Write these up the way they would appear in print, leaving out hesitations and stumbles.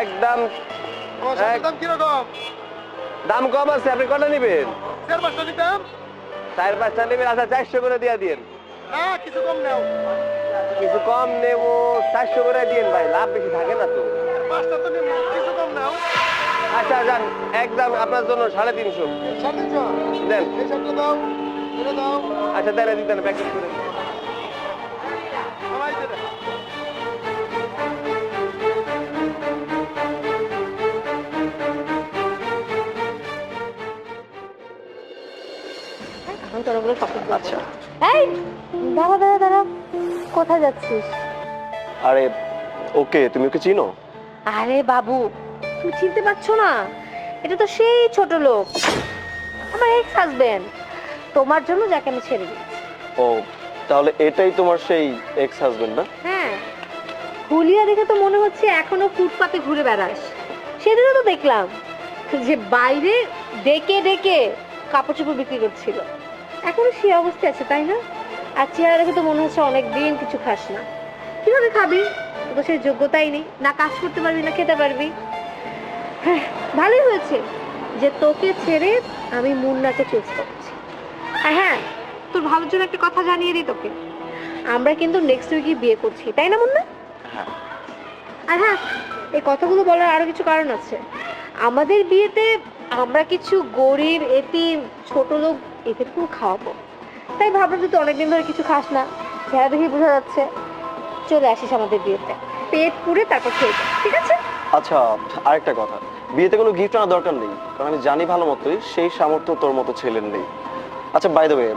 একদম দাম কিরকম? দাম কম আছে, আপনি কটা নেবেন? 4-5টা দিতাম। 4-5টা নেবেন? আচ্ছা 400 করে দিয়ে দিন। না কিছু কম নাও। কিছু কম নেবো, 400 করে দিন ভাই, লাভ বেশি থাকে না তো। 5টা তো নেবো, কিছু কম নাও। আচ্ছা যান, একদম আপনার জন্য 350 350 দেন। এই শার্টটা দাও, এটা দাও। আচ্ছা দেন, দিতেন প্যাকেট করে। সবাই দেবে। আচ্ছা। এই দাঁড়া দাঁড়া দাঁড়া, কোথায় যাচ্ছিস? আরে ওকে, তুমি ওকে চিনো? আরে বাবু, তুমি চিনতে পারছো না? এটা তো সেই ছোট লোক, আমার এক্স হাজবেন্ড, তোমার জন্য যাকে আমি ছেড়ে দিই। ও, তাহলে এটাই তোমার সেই এক্স হাজবেন্ড না? হ্যাঁ, হুলিয়া দেখে তো মনে হচ্ছে এখনো ফুটপাতে ঘুরে বেড়াস। সেদিনও তো দেখলাম যে বাইরে ডেকে ডেকে কাপড় চোপড় বিক্রি করছিল। এখনো সে অবস্থা আছে, তাই না? আর চেহারা দেখে তো মনে হচ্ছে অনেক দিন কিছু খাস না। কিভাবে খাবি? তো সেই যোগ্যতাই নেই, না কাজ করতে পারবি না খেতে পারবি। হ্যাঁ, ভালোই হয়েছে যে তোকে ছেড়ে আমি মুন্নাকে চুজ করছি। আর হ্যাঁ, তোর ভালোর জন্য একটা কথা জানিয়ে দিই তোকে, আমরা কিন্তু নেক্সট উইকই বিয়ে করছি, তাই না মুন্না? হ্যাঁ। আর হ্যাঁ, এই কথাগুলো বলার আরো কিছু কারণ আছে। আমাদের বিয়েতে আমরা কিছু গরিব এতিম ছোট লোক এদেরকেও খাওয়াবো। তাই ভাবলাম যে তুই অনেকদিন ধরে কিছু খাস না, চেহারা দেখেই বোঝা যাচ্ছে। চলে আসিস আমাদের বিয়েতে, পেট পুড়ে তারপর খেয়ে যা, ঠিক আছে? আচ্ছা, আরেকটা কথা, বিয়েতে কোনো গিফট আনার দরকার নেই, কারণ আমি জানি ভালো মতোই সেই সামর্থ্য তোর মতো ছেলের নেই। আচ্ছা বাই দ্য ওয়ে,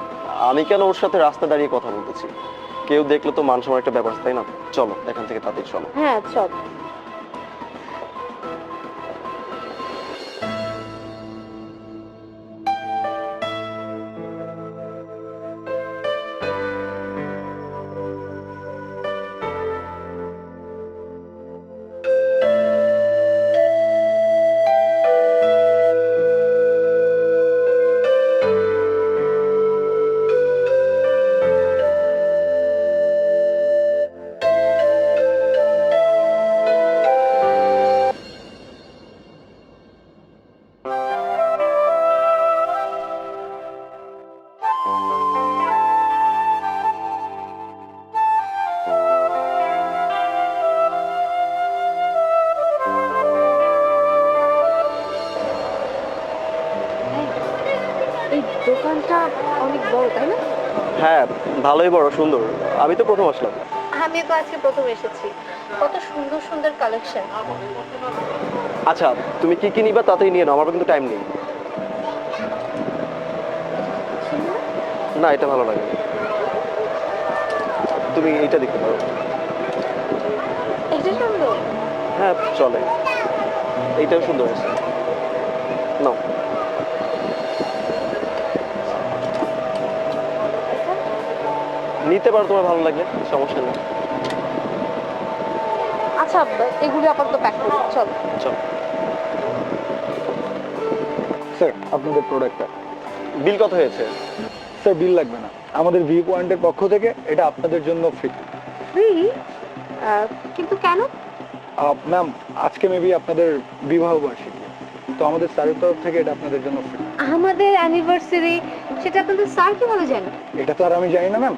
আমি কেন ওর সাথে রাস্তা দাঁড়িয়ে কথা বলতেছি? কেউ দেখলে তো মান সম্মান একটা ব্যাপার আছে, তাই না? চলো এখান থেকে তাড়াতাড়ি চলো। হ্যাঁ চল। এই দোকানটা অনেক বড়, তাই না? হ্যাঁ, ভালোই বড়, সুন্দর। আমি তো প্রথম আসলাম। আমি তো আজকে প্রথম এসেছি। কত সুন্দর সুন্দর কালেকশন। আচ্ছা, তুমি কি কি নিবা তাড়াতাড়ি নিয়ে নাও, আমার কিন্তু টাইম নেই। না, এটা ভালো লাগে, তুমি এইটা দেখতে পারো। এটা সুন্দর। হ্যাঁ চলে, এইটাও সুন্দর আছে, নাও। নিতে পারো তোমার ভালো লাগলে, সমস্যা নেই। আচ্ছা, এগুলি আপাতত প্যাক করি, চল। চলো। স্যার আপনাদের প্রোডাক্টটা। বিল কত হয়েছে? স্যার বিল লাগবে না, আমাদের ভিউ পয়েন্টের পক্ষ থেকে এটা আপনাদের জন্য ফ্রি। ফ্রি? কিন্তু কেন? ম্যাম, আজকে মেবি আপনাদের বিবাহ বার্ষিকী, তো আমাদের স্যারের তরফ থেকে এটা আপনাদের জন্য ফ্রি। আমাদের অ্যানিভার্সারি, সেটা আপনাদের স্যার কিভাবে জানেন? এটা তো আর আমি জানি না ম্যাম,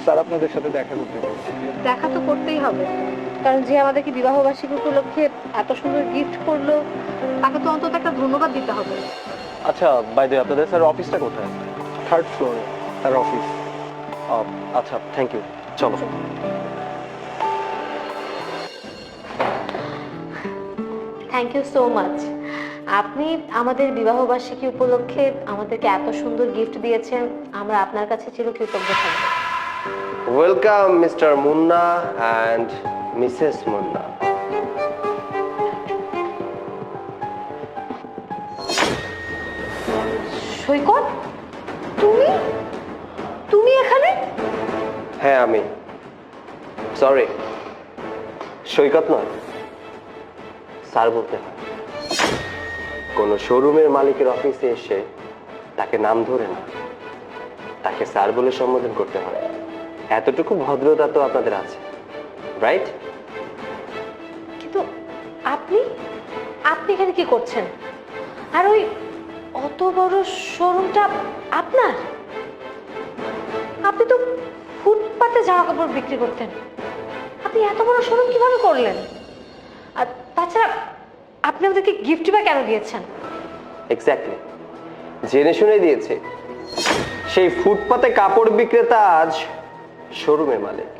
স্যার আপনাদের সাথে দেখা করতে চাইছে। দেখা তো করতেই হবে, কারণ যে আমাদেরকে বিবাহ বার্ষিকী উপলক্ষে এত সুন্দর গিফট করলো, তাকে তো অন্তত একটা ধন্যবাদ দিতে হবে। আচ্ছা বাই দ্য আপনাদের স্যার অফিসটা কোথায়? 3rd ফ্লোরে তার অফিস। আচ্ছা থ্যাংক ইউ, চলো। Thank you so much. আপনি আমাদের বিবাহ বার্ষিকী উপলক্ষে আমাদেরকে এত সুন্দর গিফট দিয়েছেন, আমরা আপনার কাছে চিরকৃতজ্ঞ থাকব। Welcome mister Munna and Mrs Munna. Saikat, তুমি তুমি এখানে? হ্যাঁ আমি, সরি, সৈকত নয়, স্যার বলতে হয়। কোন শোরুমের মালিকের অফিসে এসে তাকে নাম ধরে না, তাকে স্যার বলে সম্বোধন করতে হয়। এতটুকু ভদ্রতা তো আপনাদের আছে, রাইট? কিন্তু আপনি আপনি এখানে কি করছেন? আর ওই অত বড় শোরুমটা আপনার? আপনি তো ফুটপাতে জামা কাপড় বিক্রি করতেন, আপনি এত বড় শোরুম কিভাবে করলেন? আর তাছাড়া আপনি আমাদেরকে গিফট বা কেন দিয়েছেন? এক্স্যাক্টলি, জেনে শুনে দিয়েছে। সেই ফুটপাতে কাপড় বিক্রেতা আজ শোরুমের মালিক।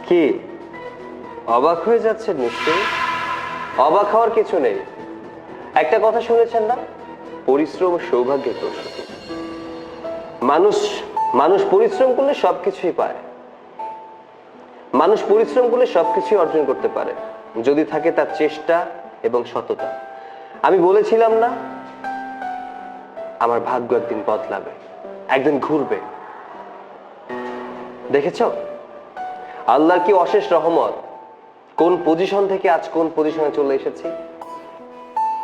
কি অবাক হয়ে যাচ্ছে? নিশ্চয়ই অবাক হওয়ার কিছু নেই। একটা কথা শুনেছেন না, পরিশ্রম ও সৌভাগ্যের প্রসূতি। মানুষ মানুষ পরিশ্রম করলে সবকিছুই পায়। মানুষ পরিশ্রম করলে সবকিছুই অর্জন করতে পারে, যদি থাকে তার চেষ্টা এবং সততা। আমি বলেছিলাম না, আমার ভাগ্য একদিন বদলাবে, একদিন ঘুরবে। দেখেছ আল্লাহর কি অশেষ রহমত, কোন পজিশন থেকে আজ কোন পজিশনে চলে এসেছি।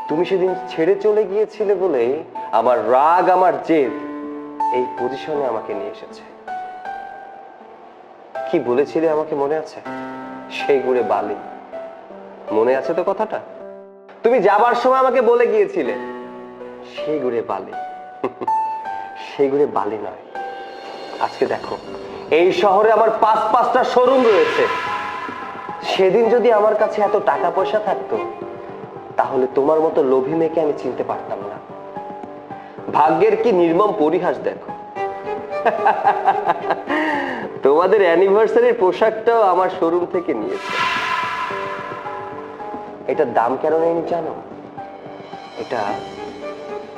তুমি সেদিন ছেড়ে চলে গিয়েছিলে বলেই আমার রাগ, আমার জেদ এই পজিশনে আমাকে নিয়ে এসেছে। কি বলেছিলে আমাকে মনে আছে? সেই গুড়ে বালি, মনে আছে তো কথাটা? তুমি যাবার সময় আমাকে বলে গিয়েছিলে সেই গুড়ে বালি। সেই গুড়ে বালি নয়। আজকে দেখো এই শহরে আমার পাঁচটা শোরুম রয়েছে। সেদিন যদি আমার কাছে এত টাকা পয়সা থাকতো, তাহলে তোমার মতো লোভী মেয়েকে আমি চিনতে পারতাম না। ভাগ্যের কি নির্মম পরিহাস দেখো। তোমাদের অ্যানিভার্সারির পোশাকটাও আমার শোরুম থেকে নিয়েছে। এটার দাম কেন নেয়নি জানো? এটা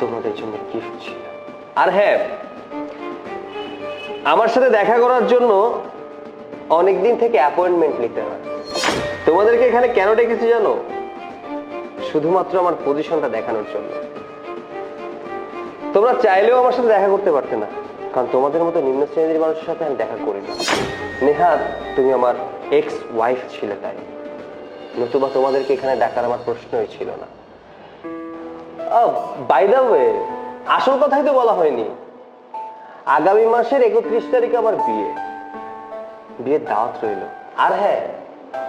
তোমাদের জন্য গিফট ছিল। আর হ্যাঁ, আমার সাথে দেখা করার জন্য অনেকদিন থেকে অ্যাপয়েন্টমেন্ট নিতে হয়। তোমাদেরকে এখানে কেন ডেকেছি জানো? শুধুমাত্র আমার পজিশনটা দেখানোর জন্য। তোমরা চাইলেও আমার সাথে দেখা করতে পারতে না, কারণ তোমাদের মতো নিম্ন শ্রেণীর মানুষের সাথে আমি দেখা করি না। নেহাত তুমি আমার এক্স ওয়াইফ ছিলে তাই, নতুবা তোমাদেরকে এখানে ডাকার আমার প্রশ্নই ছিল না। বাই দ্য ওয়ে, আসল কথাই তো বলা হয়নি। আগামী মাসের 31 তারিখে আমার বিয়ের দাওয়াত রইল। আর হ্যাঁ,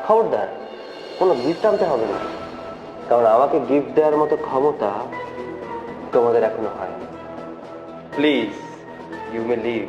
খবরদার কোনো গিফট আনতে হবে না, কারণ আমাকে গিফট দেওয়ার মতো ক্ষমতা তোমাদের এখনো হয়নি। Please, you may leave.